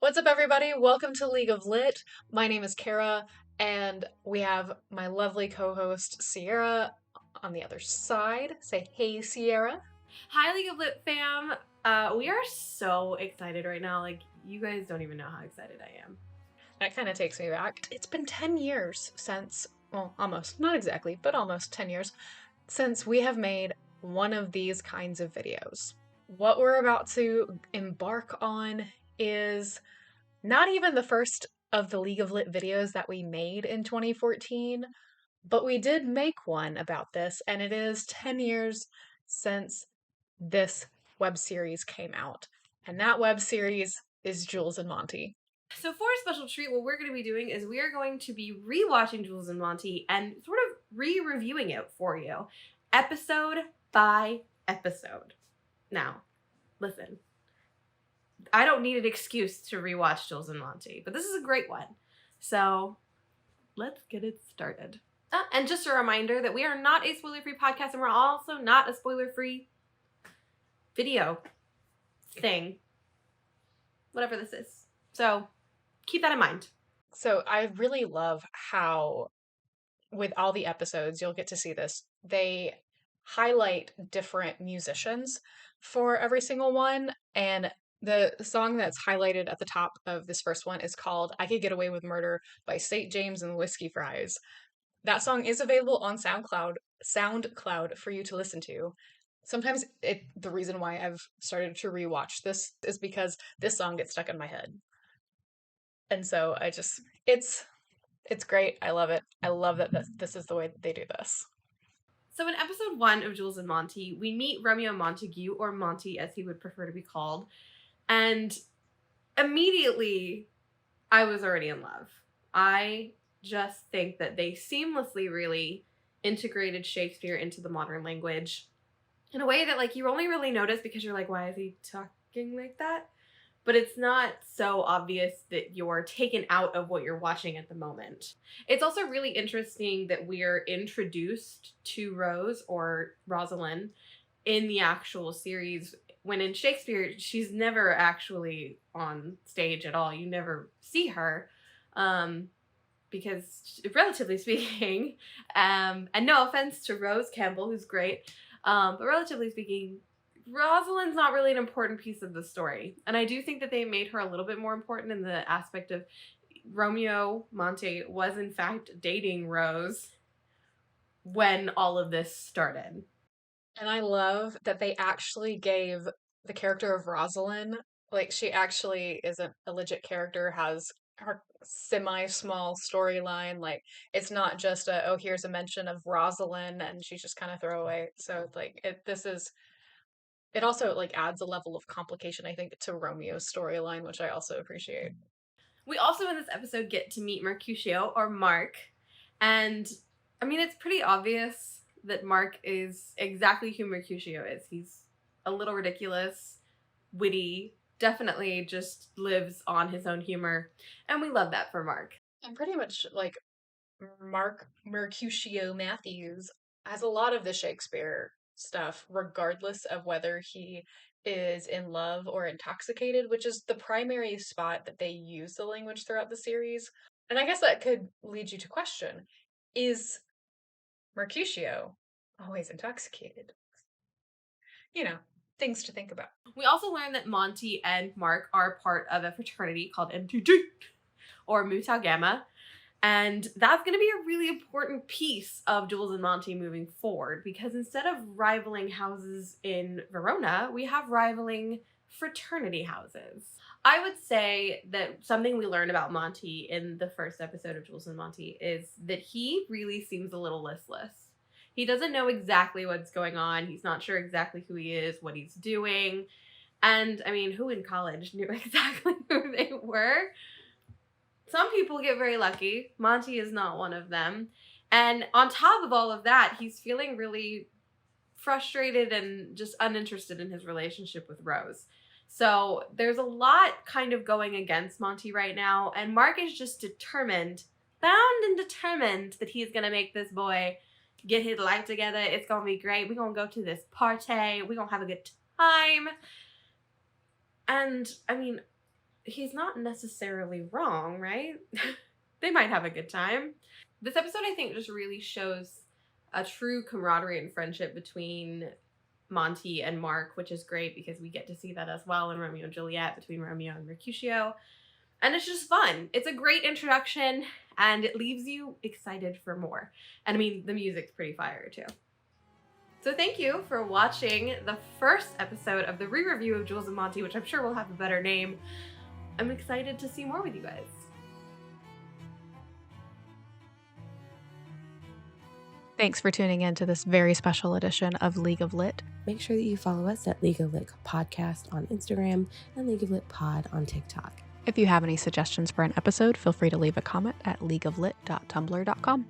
What's up, everybody? Welcome to League of Lit. My name is Kara, and we have my lovely co host Sierra on the other side. Say hey, Sierra. Hi, League of Lit fam. We are so excited right now. Like, you guys don't even know how excited I am. That kind of takes me back. It's been 10 years since, well, almost, not exactly, but almost 10 years since we have made one of these kinds of videos. What we're about to embark on is not even the first of the League of Lit videos that we made in 2014, but we did make one about this, and it is 10 years since this web series came out. And that web series is Jules and Monty. So, for a special treat, what we're going to be doing is we are going to be rewatching Jules and Monty and sort of re-reviewing it for you, episode by episode. Now, listen, I don't need an excuse to rewatch Jules and Monty, but this is a great one. So, let's get it started. And just a reminder that we are not a spoiler-free podcast, and we're also not a spoiler-free video thing, whatever this is. So keep that in mind. So I really love how, with all the episodes, you'll get to see this, they highlight different musicians for every single one. And the song that's highlighted at the top of this first one is called I Could Get Away with Murder by St. James and the Whiskey Fries. That song is available on SoundCloud for you to listen to. Sometimes the reason why I've started to rewatch this is because this song gets stuck in my head. And so it's great. I love it. I love that this is the way that they do this. So in episode 1 of Jules and Monty, we meet Romeo Montague, or Monty as he would prefer to be called, and immediately I was already in love. I just think that they seamlessly really integrated Shakespeare into the modern language in a way that, like, you only really notice because you're like, why is he talking like that? But it's not so obvious that you're taken out of what you're watching at the moment. It's also really interesting that we're introduced to Rose, or Rosalind, in the actual series, when in Shakespeare, she's never actually on stage at all. You never see her. Because, relatively speaking, and no offense to Rose Campbell, who's great, but relatively speaking, Rosalind's not really an important piece of the story. And I do think that they made her a little bit more important in the aspect of Romeo Monty was in fact dating Rose when all of this started. And I love that they actually gave the character of Rosalind, like, she actually isn't a legit character, has her semi-small storyline. Like, it's not just oh, here's a mention of Rosalind and she's just kind of throwaway. So like it also like adds a level of complication, I think, to Romeo's storyline, which I also appreciate. We also in this episode get to meet Mercutio, or Mark, and I mean, it's pretty obvious that Mark is exactly who Mercutio is. He's a little ridiculous, witty, definitely just lives on his own humor, and we love that for Mark. And pretty much like Mark Mercutio Matthews has a lot of the Shakespeare stuff, regardless of whether he is in love or intoxicated, which is the primary spot that they use the language throughout the series. And I guess that could lead you to question, is Mercutio always intoxicated? You know, things to think about. We also learn that Monty and Mark are part of a fraternity called MTG, or Mu Tau Gamma, and that's going to be a really important piece of Jules and Monty moving forward, because instead of rivaling houses in Verona, we have rivaling fraternity houses. I would say that something we learned about Monty in the first episode of Jules and Monty is that he really seems a little listless. He doesn't know exactly what's going on. He's not sure exactly who he is, what he's doing. And I mean, who in college knew exactly who they were? Some people get very lucky. Monty is not one of them. And on top of all of that, he's feeling really frustrated and just uninterested in his relationship with Rose. So there's a lot kind of going against Monty right now. And Mark is just determined, bound and determined, that he's going to make this boy get his life together. It's going to be great. We're going to go to this party. We're going to have a good time. And I mean, he's not necessarily wrong, right? They might have a good time. This episode, I think, just really shows a true camaraderie and friendship between Monty and Mark, which is great because we get to see that as well in Romeo and Juliet, between Romeo and Mercutio. And it's just fun. It's a great introduction, and it leaves you excited for more. And I mean, the music's pretty fire too. So thank you for watching the first episode of the re-review of Jules and Monty, which I'm sure will have a better name. I'm excited to see more with you guys. Thanks for tuning in to this very special edition of League of Lit. Make sure that you follow us at League of Lit Podcast on Instagram and League of Lit Pod on TikTok. If you have any suggestions for an episode, feel free to leave a comment at leagueoflit.tumblr.com.